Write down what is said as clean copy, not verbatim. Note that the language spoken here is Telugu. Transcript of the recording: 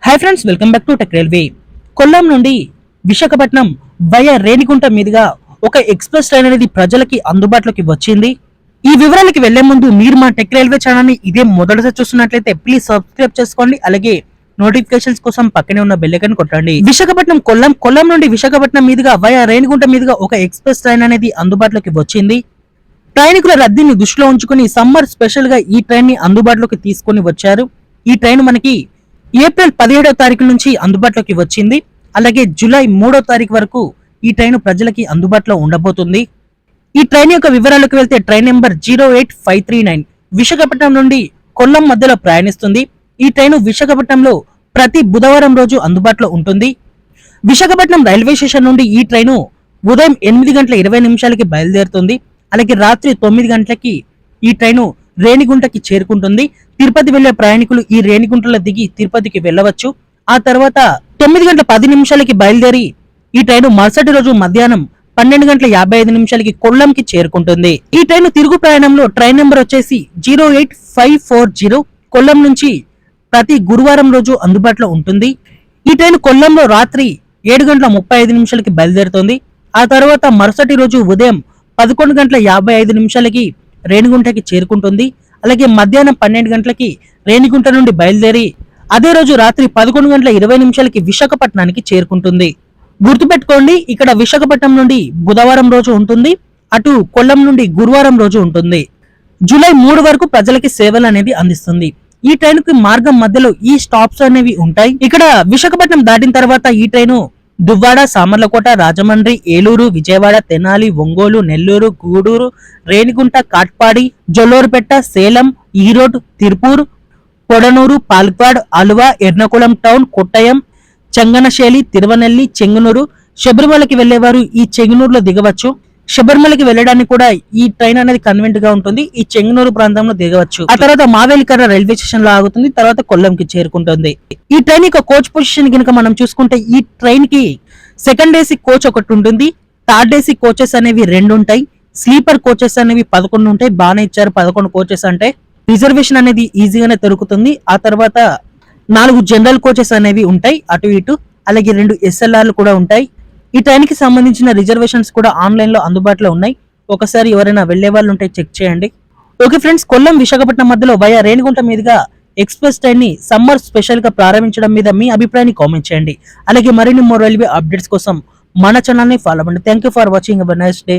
Hi friends, welcome back to tech railway. Kollam నుండి విశాఖపట్నం వయా రేణిగుంట మీదుగా ఒక ఎక్స్ప్రెస్ ట్రైన్ అనేది ప్రజలకి అందుబాటులోకి వచ్చింది. ఈ వివరాలకి వెళ్లే ముందు మీరు మా టెక్ రైల్వే ఛానల్ ని ఇదే మొదటిసారి చూస్తున్నట్లయితే ప్లీజ్ సబ్స్క్రైబ్ చేసుకోండి. అలాగే నోటిఫికేషన్స్ కోసం పక్కనే ఉన్న బెల్ ఐకాన్ కొట్టండి. విశాఖపట్నం కొల్లాం నుండి విశాఖపట్నం మీదుగా వయా రేణిగుంట మీదుగా ఒక ఎక్స్ప్రెస్ ట్రైన్ అనేది అందుబాటులోకి వచ్చింది. ప్రయాణికుల రద్దీని దృష్టిలో ఉంచుకుని సమ్మర్ స్పెషల్ గా ఈ ట్రైన్ ని అందుబాటులోకి తీసుకొని వచ్చారు. ఈ ట్రైన్ మనకి ఏప్రిల్ 17వ తారీఖు నుంచి అందుబాటులోకి వచ్చింది. అలాగే జూలై 3వ తారీఖు వరకు ఈ ట్రైన్ ప్రజలకి అందుబాటులో ఉండబోతుంది. ఈ ట్రైన్ యొక్క వివరాలకు వెళ్తే ట్రైన్ నెంబర్ 08539 విశాఖపట్నం నుండి కొల్లం మధ్యలో ప్రయాణిస్తుంది. ఈ ట్రైన్ విశాఖపట్నంలో ప్రతి బుధవారం రోజు అందుబాటులో ఉంటుంది. విశాఖపట్నం రైల్వే స్టేషన్ నుండి ఈ ట్రైన్ ఉదయం 8:20 బయలుదేరుతుంది. అలాగే రాత్రి 9 గంటలకి ఈ ట్రైన్ రేణిగుంటకి చేరుకుంటుంది. తిరుపతి వెళ్లే ప్రయాణికులు ఈ రేణిగుంటలో దిగి తిరుపతికి వెళ్ళవచ్చు. ఆ తర్వాత 9:10 బయలుదేరి ఈ ట్రైన్ మరుసటి రోజు మధ్యాహ్నం 12:55 కొల్లంకి చేరుకుంటుంది. ఈ ట్రైన్ తిరుగు ప్రయాణంలో ట్రైన్ నెంబర్ వచ్చేసి 08540 కొల్లం నుంచి ప్రతి గురువారం రోజు అందుబాటులో ఉంటుంది. ఈ ట్రైన్ కొల్లంలో రాత్రి 7:35 బయలుదేరుతుంది. ఆ తర్వాత మరుసటి రోజు ఉదయం 11:55 రేణిగుంటకి చేరుకుంటుంది. అలాగే మధ్యాహ్నం 12 గంటలకి రేణిగుంట నుండి బయలుదేరి అదే రోజు రాత్రి 11:20 విశాఖపట్నానికి చేరుకుంటుంది. గుర్తుపెట్టుకోండి, ఇక్కడ విశాఖపట్నం నుండి బుధవారం రోజు ఉంటుంది, అటు కొల్లం నుండి గురువారం రోజు ఉంటుంది. జూలై 3 వరకు ప్రజలకి సేవలు అనేది అందిస్తుంది. ఈ ట్రైన్ కి మార్గం మధ్యలో ఈ స్టాప్స్ అనేవి ఉంటాయి. ఇక్కడ విశాఖపట్నం దాటిన తర్వాత ఈ ట్రైన్ దువ్వాడ, సామర్లకోట, రాజమండ్రి, ఏలూరు, విజయవాడ, తెనాలి, ఒంగోలు, నెల్లూరు, గూడూరు, రేణిగుంట, కాట్పాడి, జొల్లూరుపేట, సేలం, ఈరోడ్, తిరుపూర్, పొడనూరు, పాల్పాడ్, అలువ, ఎర్నకుళం టౌన్, కొట్టయం, చెంగనశేలి, తిరువనెల్లి, చెంగునూరు, శబరిమలకి వెళ్లేవారు ఈ చెంగునూరులో దిగవచ్చు. శబరిమలకి వెళ్ళడానికి కూడా ఈ ట్రైన్ అనేది కన్వెంట్ గా ఉంటుంది. ఈ చెంగునూరు ప్రాంతంలో దిగవచ్చు. ఆ తర్వాత మావేలికర రైల్వే స్టేషన్ లో ఆగుతుంది. తర్వాత కొల్లంకి చేరుకుంటుంది. ఈ ట్రైన్ యొక్క కోచ్ పొజిషన్ కనుక మనం చూసుకుంటే ఈ ట్రైన్ కి సెకండ్ ఏసీ కోచ్ ఒకటి ఉంటుంది. థర్డ్ ఏసీ కోచెస్ అనేవి 2 ఉంటాయి. స్లీపర్ కోచెస్ అనేవి 11 ఉంటాయి. బాగానే ఇచ్చారు 11 కోచెస్ అంటే. రిజర్వేషన్ అనేది ఈజీగానే దొరుకుతుంది. ఆ తర్వాత 4 జనరల్ కోచెస్ అనేవి ఉంటాయి అటు ఇటు. అలాగే 2 SLRలు కూడా ఉంటాయి. ఈ ట్రైన్ కి సంబంధించిన రిజర్వేషన్స్ కూడా ఆన్లైన్ లో అందుబాటులో ఉన్నాయి. ఒకసారి ఎవరైనా వెళ్లే వాళ్ళు ఉంటే చెక్ చేయండి. ఓకే ఫ్రెండ్స్, కొల్లం విశాఖపట్నం మధ్యలో వయా రేణిగుంట మీదుగా ఎక్స్ప్రెస్ ట్రైన్ ని సమ్మర్ స్పెషల్ గా ప్రారంభించడం మీద మీ అభిప్రాయాన్ని కామెంట్ చేయండి. అలాగే మరిన్ని మోర్ రైల్వే అప్డేట్స్ కోసం మన ఛానల్ ని ఫాలో అవ్వండి. Thank you for watching. Nice day.